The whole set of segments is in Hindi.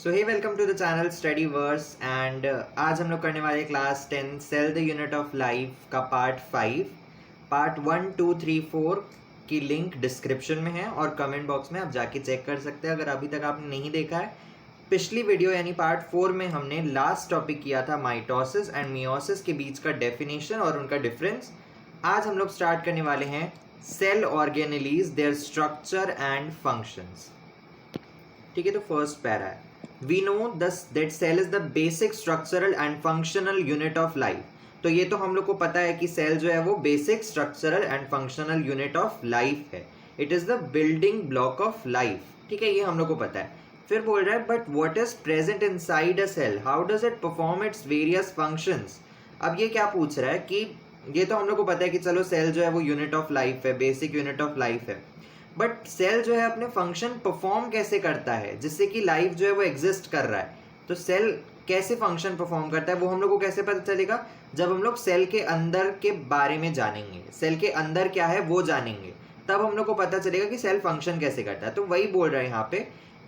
So hey welcome to the channel study verse and आज हम लोग करने वाले class 10 cell the unit of life का पार्ट 5। पार्ट 1, 2, 3, 4 की लिंक डिस्क्रिप्शन में है और कमेंट बॉक्स में आप जाके चेक कर सकते हैं अगर अभी तक आपने नहीं देखा है। पिछली वीडियो यानी पार्ट 4 में हमने लास्ट टॉपिक किया था माइटोसिस एंड मियोसिस के बीच का डेफिनेशन और उनका डिफरेंस। आज हम लोग स्टार्ट करने वाले हैं cell organelles, their structure and functions. ठीक है, तो फर्स्ट पैरा है, we know that cell is the basic structural and functional unit of life. तो ये तो हम लोग को पता है कि सेल जो है वो basic structural and functional unit of life है। It is the building block of life. ठीक है, ये हम लोग को पता है। फिर बोल रहा है but what is present inside a cell, how does it perform its various functions. अब ये क्या पूछ रहा है कि ये तो हम लोग को पता है कि चलो सेल जो है वो यूनिट ऑफ लाइफ है, बेसिक यूनिट ऑफ लाइफ है, बट सेल जो है अपने फंक्शन परफॉर्म कैसे करता है जिससे कि लाइफ जो है वो एग्जिस्ट कर रहा है। तो सेल कैसे फंक्शन परफॉर्म करता है वो हम लोग को कैसे पता चलेगा, जब हम लोग सेल के अंदर के बारे में जानेंगे, सेल के अंदर क्या है वो जानेंगे, तब हम लोग को पता चलेगा कि सेल फंक्शन कैसे करता है। तो वही बोल रहे हैं यहाँ पे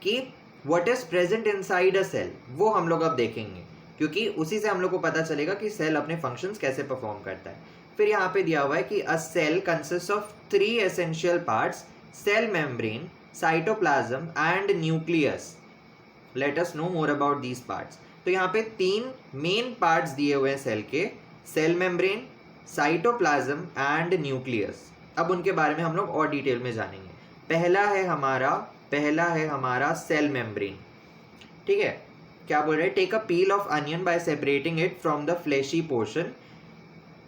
कि what is present inside a cell, वो हम लोग अब देखेंगे क्योंकि उसी से हम लोग को पता चलेगा कि सेल अपने फंक्शंस कैसे परफॉर्म करता है। फिर यहाँ पे दिया हुआ है कि a cell consist of 3 essential parts, cell membrane, cytoplasm and nucleus. Let us know more about these parts. तो यहाँ पे 3 मेन पार्ट्स दिए हुए हैं सेल के, cell membrane, cytoplasm and nucleus. अब उनके बारे में हम लोग और डिटेल में जानेंगे। पहला है हमारा सेल मेम्ब्रेन। ठीक है, क्या बोल रहे हैं, take a peel of onion by separating it from the fleshy portion.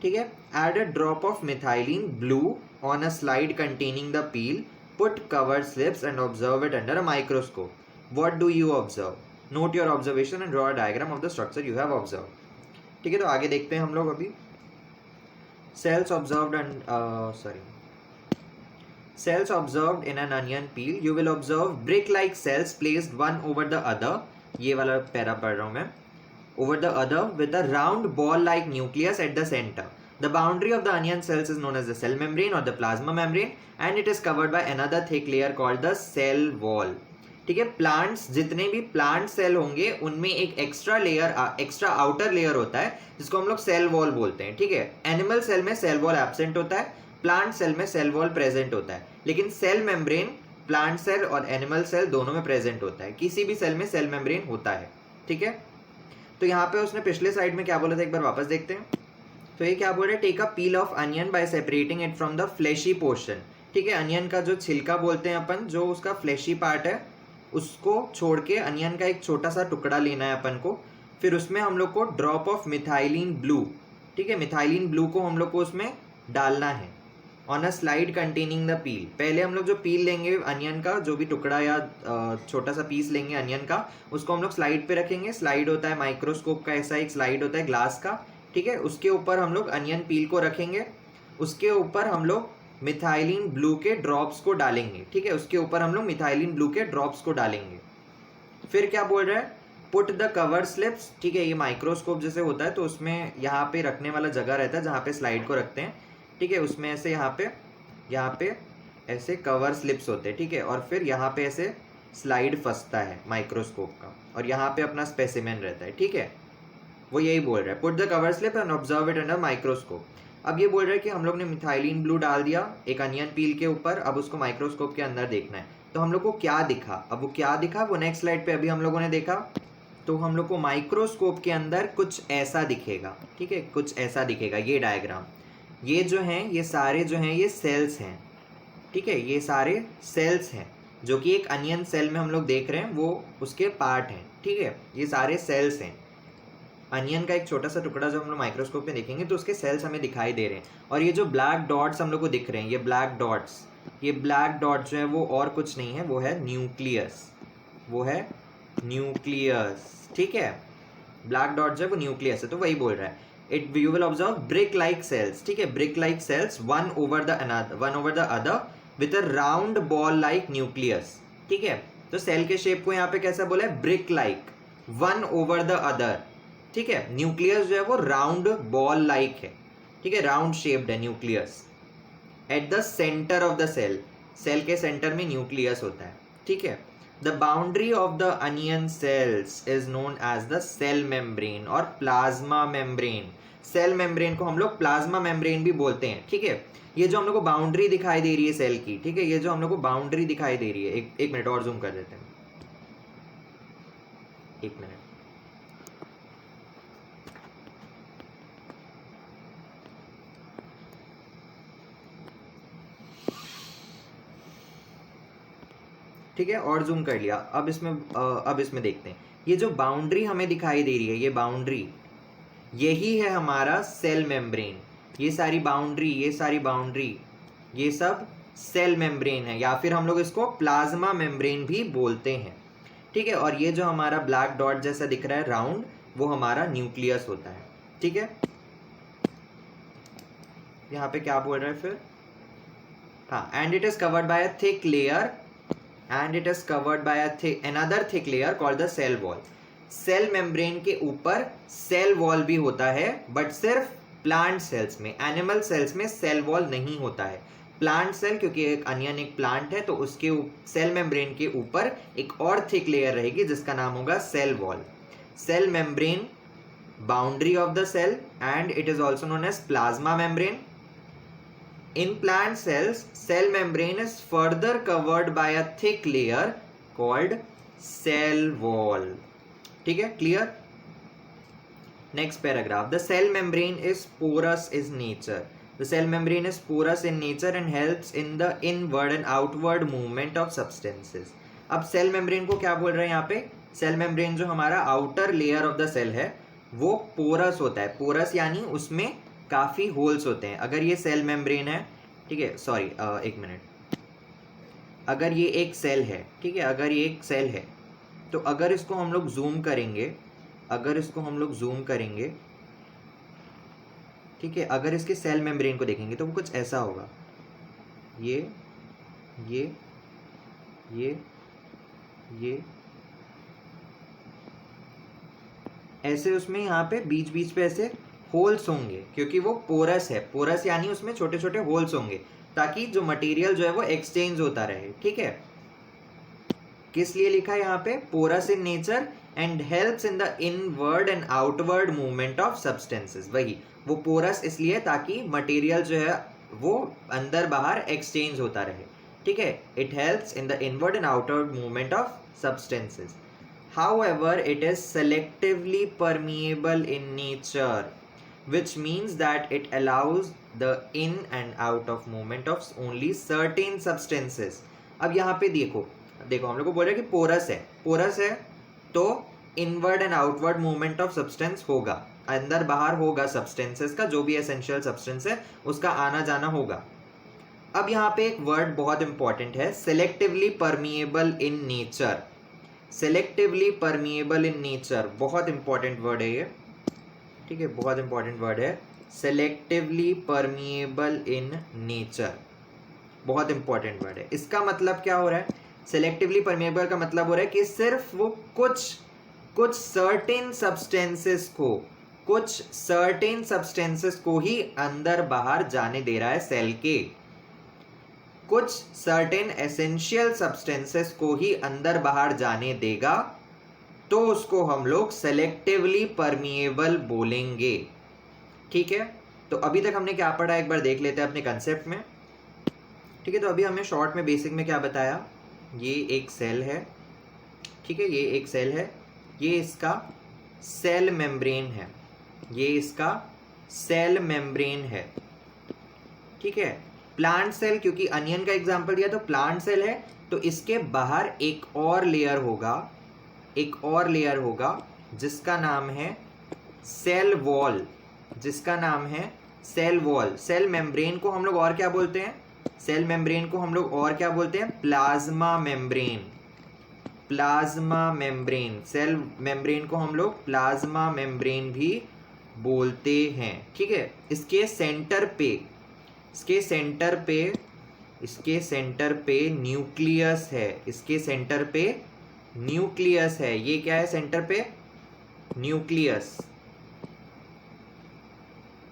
ठीक है, add a drop of methylene blue on a slide containing the peel, put cover slips and observe it under a microscope. What do you observe? Note your observation and draw a diagram of the structure you have observed. ठीक है, तो आगे देखते हैं हम लोग अभी। Cells observed in an onion peel. You will observe brick-like cells placed one over the other. ये वाला पैरा पढ़ रहा हूँ मैं। Over the other with a round ball-like nucleus at the center. The boundary of the onion cells is known as the cell membrane or the plasma membrane and it is covered by another thick layer called the cell wall. ठीक है, प्लांट्स, जितने भी प्लांट सेल होंगे उनमें एक एक्स्ट्रा आउटर लेयर होता है जिसको हम लोग सेल वॉल बोलते हैं। ठीक है, एनिमल सेल में सेल वॉल एब्सेंट होता है, प्लांट सेल में सेल वॉल प्रेजेंट होता है, लेकिन सेल मेम्ब्रेन प्लांट सेल और एनिमल सेल दोनों में प्रेजेंट होता है। किसी भी सेल में सेल मेम्ब्रेन होता है। ठीक है, तो यहाँ पे उसने पिछले साइड में क्या बोला था, एक बार वापस देखते हैं। तो ये क्या बोल रहे हैं, take a peel of onion by separating it from the fleshy portion. ठीक है, अनियन का जो छिलका बोलते हैं अपन, जो उसका फ्लैशी पार्ट है उसको छोड़ के अनियन का एक छोटा सा टुकड़ा लेना है अपन को। फिर उसमें हम लोग को ड्रॉप ऑफ मिथाइलिन ब्लू, ठीक है, मिथाइलिन ब्लू को हम लोग को उसमें डालना है on a slide containing the peel. पहले हम लोग जो पील लेंगे अनियन का, जो भी टुकड़ा या छोटा सा पीस लेंगे अनियन का, उसको हम लोग स्लाइड पे रखेंगे। स्लाइड होता है माइक्रोस्कोप का ऐसा एक स्लाइड होता है ग्लास का। ठीक है, उसके ऊपर हम लोग अनियन पील को रखेंगे, उसके ऊपर हम लोग मिथाइलिन ब्लू के ड्रॉप्स को डालेंगे। ठीक है, उसके ऊपर हम लोग मिथाइलिन ब्लू के ड्रॉप्स को डालेंगे। फिर क्या बोल रहा है, पुट द कवर स्लिप्स। ठीक है, ये माइक्रोस्कोप जैसे होता है तो उसमें यहाँ पे रखने वाला जगह रहता है जहाँ पे स्लाइड को रखते हैं। ठीक है, उसमें ऐसे यहाँ पे ऐसे कवर स्लिप्स होते हैं। ठीक है, और फिर यहाँ पे ऐसे स्लाइड फंसता है माइक्रोस्कोप का और यहाँ पे अपना स्पेसिमेन रहता है। ठीक है, वो यही बोल रहा है, put the cover slip and observe it under microscope. अब ये बोल रहा है कि हम लोग ने मिथाइलिन ब्लू डाल दिया एक अनियन पील के ऊपर, अब उसको माइक्रोस्कोप के अंदर देखना है। तो हम लोग को क्या दिखा, अब वो क्या दिखा वो नेक्स्ट स्लाइड पे अभी हम लोगों ने देखा। तो हम लोग को माइक्रोस्कोप के अंदर कुछ ऐसा दिखेगा। ठीक है, कुछ ऐसा दिखेगा, ये डायग्राम। ये जो हैं, ये सारे जो हैं ये सेल्स हैं। ठीक है, ये सारे सेल्स हैं जो कि एक अनियन सेल में हम लोग देख रहे हैं, वो उसके पार्ट हैं। ठीक है, ये सारे सेल्स हैं। अनियन का एक छोटा सा टुकड़ा जब हम लोग माइक्रोस्कोप में देखेंगे तो उसके सेल्स हमें दिखाई दे रहे हैं। और ये जो ब्लैक डॉट्स हम लोग को दिख रहे हैं, ये ब्लैक डॉट जो है वो और कुछ नहीं है, वो है न्यूक्लियस। ठीक है, ब्लैक डॉट जो है वो न्यूक्लियस है। तो वही बोल रहा है, it you will observe brick like cells. ठीक है, brick like cells one over the other with a round ball like nucleus. ठीक है, तो सेल के शेप को यहाँ पे कैसा बोला है, brick like, one over the other. ठीक है, न्यूक्लियस जो है वो राउंड बॉल लाइक है। ठीक है, राउंड शेप्ड है nucleus. At the centre of the cell, cell के सेंटर में न्यूक्लियस होता है। ठीक है, the boundary of the onion cells is known as the cell membrane और प्लाज्मा मेम्ब्रेन। सेल मेम्ब्रेन को हम लोग प्लाज्मा मेम्ब्रेन भी बोलते हैं, ठीक है। ये जो हम लोग को बाउंड्री दिखाई दे रही है सेल की, ठीक है, ये जो हम लोग को बाउंड्री दिखाई दे रही है, एक मिनट और जूम कर देते हैं, एक मिनट। ठीक है, और जूम कर लिया। अब इसमें देखते हैं, ये जो बाउंड्री हमें दिखाई दे रही है, ये बाउंड्री, यही है हमारा सेल मेम्ब्रेन। ये सारी बाउंड्री, ये सब सेल मेम्ब्रेन है, या फिर हम लोग इसको प्लाज्मा मेम्ब्रेन भी बोलते हैं, ठीक है। और ये जो हमारा ब्लैक डॉट जैसा दिख रहा है राउंड, वो हमारा न्यूक्लियस होता है, ठीक है। यहाँ पे क्या बोल रहा है फिर, हाँ, and it is covered by a thick layer another thick layer called the cell wall। Cell membrane के ऊपर सेल वॉल भी होता है, बट सिर्फ प्लांट सेल्स में। एनिमल सेल्स में सेल वॉल नहीं होता है। प्लांट सेल, क्योंकि एक अनियन एक प्लांट है, तो उसके सेल मेम्ब्रेन के ऊपर एक और थिक लेयर रहेगी जिसका नाम होगा cell wall. Cell membrane, boundary of the cell, and it is also known as plasma membrane. In plant cells, cell membrane is further covered by a thick layer called cell wall। ठीक है, clear? Next paragraph. The cell membrane is porous in nature। The cell membrane is porous in nature and helps in the inward and outward movement of substances। अब cell membrane को क्या बोल रहे हैं यहाँ पे? Cell membrane जो हमारा outer layer of the cell है, वो porous होता है। porous यानी उसमें काफ़ी होल्स होते हैं। अगर ये सेल मेम्ब्रेन है, ठीक है, सॉरी एक मिनट, अगर ये एक सेल है, ठीक है, अगर ये एक सेल है, तो अगर इसको हम लोग जूम करेंगे, ठीक है, अगर इसके सेल मेम्ब्रेन को देखेंगे तो वो कुछ ऐसा होगा, ये ऐसे उसमें यहाँ पे बीच बीच पे ऐसे होल्स होंगे, क्योंकि वो पोरस है। पोरस यानी उसमें छोटे छोटे होल्स होंगे, ताकि जो मटेरियल जो है वो एक्सचेंज होता रहे, ठीक है। किस लिए लिखा है यहाँ पे? Porous in nature and helps in the inward and outward movement of substances. वही, वो पोरस इसलिए ताकि मटेरियल जो है वो अंदर बाहर एक्सचेंज होता रहे, ठीक है। It helps in the inward and outward movement of substances. However, it is selectively permeable in nature, which means that it allows the in and out of movement of only certain substances। अब यहाँ पे देखो हम लोग को बोल रहे हैं कि पोरस है तो inward and outward movement of substance होगा, अंदर बाहर होगा सब्सटेंसेस का, जो भी एसेंशियल सब्सटेंस है उसका आना जाना होगा। अब यहाँ पे एक वर्ड बहुत इंपॉर्टेंट है, selectively permeable in nature. Selectively permeable in nature, बहुत इंपॉर्टेंट वर्ड है ये, ठीक है, बहुत इंपॉर्टेंट वर्ड है। सेलेक्टिवली परमिएबल इन नेचर, बहुत इंपॉर्टेंट वर्ड है। इसका मतलब क्या हो रहा है? सेलेक्टिवली परमिएबल का मतलब हो रहा है कि सिर्फ वो कुछ सर्टेन सब्सटेंसेस को ही अंदर बाहर जाने दे रहा है सेल के। कुछ सर्टेन एसेंशियल सब्सटेंसेस को ही अंदर बाहर जाने देगा, तो उसको हम लोग सेलेक्टिवली परमिएबल बोलेंगे, ठीक है। तो अभी तक हमने क्या पढ़ा, एक बार देख लेते हैं अपने कंसेप्ट में, ठीक है। तो अभी हमने शॉर्ट में बेसिक में क्या बताया, ये एक सेल है, ठीक है, ये एक सेल है, ये इसका सेल मेम्ब्रेन है, ठीक है। प्लांट सेल, क्योंकि अनियन का एग्जांपल दिया तो प्लांट सेल है, तो इसके बाहर एक और लेयर होगा जिसका नाम है सेल वॉल, सेल मेम्ब्रेन को हम लोग और क्या बोलते हैं? Plasma membrane. सेल मेम्ब्रेन को हम लोग प्लाज्मा मेम्ब्रेन भी बोलते हैं, ठीक है। इसके सेंटर पे न्यूक्लियस है, ये क्या है? सेंटर पे न्यूक्लियस।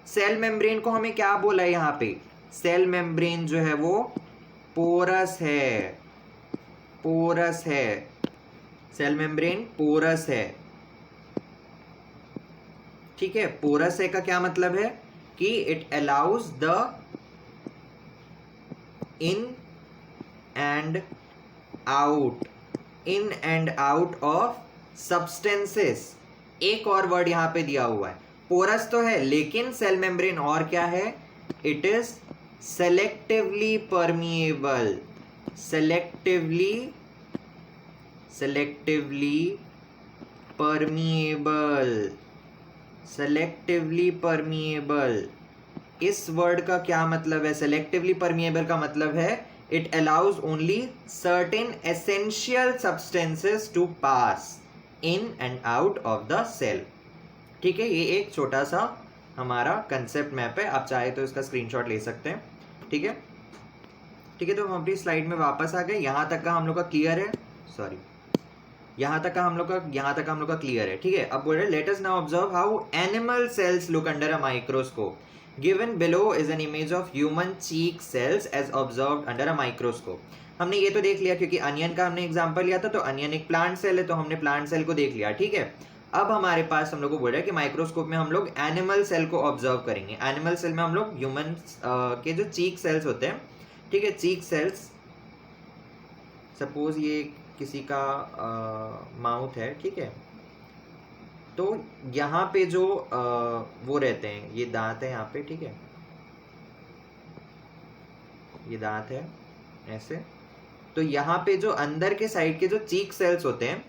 सेल मेम्ब्रेन को हमें क्या बोला है यहाँ पे? सेल मेम्ब्रेन जो है वो पोरस है, सेल मेम्ब्रेन पोरस है, ठीक है। पोरस है का क्या मतलब है कि it allows the in and out of substances. एक और वर्ड यहां पे दिया हुआ है, पोरस तो है लेकिन सेल मेम्ब्रेन और क्या है, it is selectively permeable, selectively permeable, selectively permeable. इस वर्ड का क्या मतलब है, सेलेक्टिवली परमिएबल का मतलब है it allows only certain essential substances to pass in and out of the cell, ठीक है। ये एक छोटा सा हमारा कंसेप्ट मैप है, आप चाहे तो इसका स्क्रीनशॉट ले सकते हैं, ठीक है। ठीक है, तो हम अपनी स्लाइड में वापस आ गए, यहाँ तक का हम लोग का क्लियर है, सॉरी यहाँ तक का हम लोग का क्लियर है, ठीक है। अब बोल रहे let us now observe how animal cells look under a microscope. Given below is an image of human cheek cells as observed under a microscope. हमने ये तो देख लिया क्योंकि अनियन का हमने एग्जांपल लिया था, तो अनियन एक प्लांट सेल है, तो हमने प्लांट सेल को देख लिया, ठीक है। अब हमारे पास हम लोग को बोल रहा है कि माइक्रोस्कोप में हम लोग एनिमल सेल को ऑब्जर्व करेंगे। एनिमल सेल में हम लोग ह्यूमन के जो चीक सेल्स होते हैं, ठीक है, चीक सेल्स, सपोज ये किसी का माउथ है, ठीक है, तो यहाँ पे जो वो रहते हैं, ये दांत है यहाँ पे, ठीक है, ये दांत है ऐसे, तो यहाँ पे जो अंदर के साइड के जो चीक सेल्स होते हैं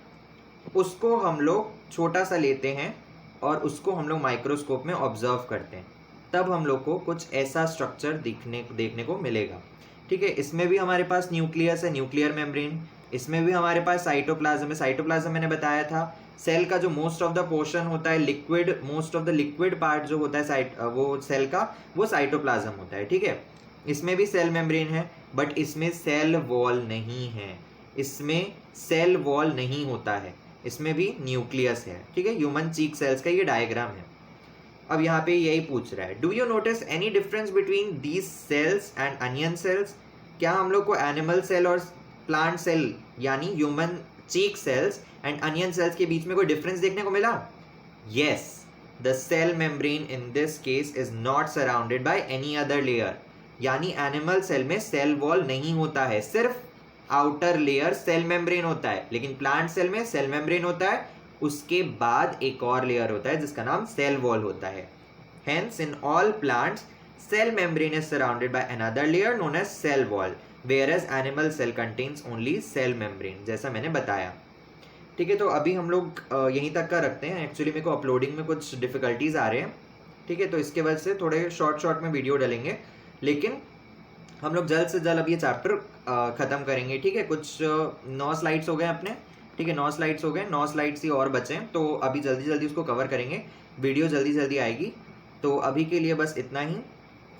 उसको हम लोग छोटा सा लेते हैं और उसको हम लोग माइक्रोस्कोप में ऑब्जर्व करते हैं, तब हम लोग को कुछ ऐसा स्ट्रक्चर देखने को मिलेगा, ठीक है। इसमें भी हमारे पास न्यूक्लियस है, न्यूक्लियर मेम्ब्रेन, इसमें भी हमारे पास साइटोप्लाज्म है। साइटोप्लाज्म मैंने बताया था सेल का जो मोस्ट ऑफ द पोर्शन होता है, liquid, most of the liquid part जो होता है वो सेल का, वो साइटोप्लाज्म होता है, ठीक है। इसमें भी सेल मेम्ब्रेन है बट इसमें सेल वॉल नहीं है, इसमें सेल वॉल नहीं होता है, इसमें भी न्यूक्लियस है, ठीक है। ह्यूमन चीक सेल्स का ये डायग्राम है। अब यहाँ पे यही पूछ रहा है, do you notice any difference between these cells and onion cells. क्या हम लोग को एनिमल सेल और प्लांट सेल यानी human cheek cells and onion cells के बीच में कोई डिफरेंस देखने को मिला? Yes, the cell membrane in this case is not surrounded by any other layer, यानी एनिमल सेल में सेल वॉल नहीं होता है, सिर्फ आउटर लेयर सेल मेम्ब्रेन होता है, लेकिन प्लांट सेल में सेल मेम्ब्रेन होता है, उसके बाद एक और लेयर होता है जिसका नाम सेल वॉल होता है। Hence in all plants cell membrane is surrounded by another layer known as cell wall, whereas animal cell contains only cell membrane, जैसा मैंने बताया, ठीक है। तो अभी हम लोग यहीं तक का रखते हैं, एक्चुअली मेरे को अपलोडिंग में कुछ डिफिकल्टीज आ रहे हैं, ठीक है, तो इसके वजह से थोड़े शॉर्ट में वीडियो डालेंगे, लेकिन हम लोग जल्द से जल्द अब ये चैप्टर खत्म करेंगे, ठीक है। कुछ 9 स्लाइड्स हो गए अपने, ठीक है, 9 स्लाइड्स हो गए, 9 स्लाइड्स ही और बचे हैं, तो अभी जल्दी उसको कवर करेंगे, वीडियो जल्दी आएगी, तो अभी के लिए बस इतना ही।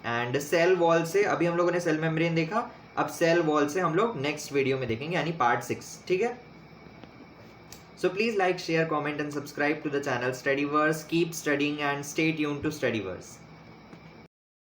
एंड सेल वॉल से अभी हम लोगों ने सेल मेम्ब्रेन देखा, अब सेल वॉल से हम लोग नेक्स्ट वीडियो में देखेंगे, यानी पार्ट 6, ठीक है। So please like, share, comment and subscribe to the channel Studyverse. Keep studying and stay tuned to स्टडीवर्स।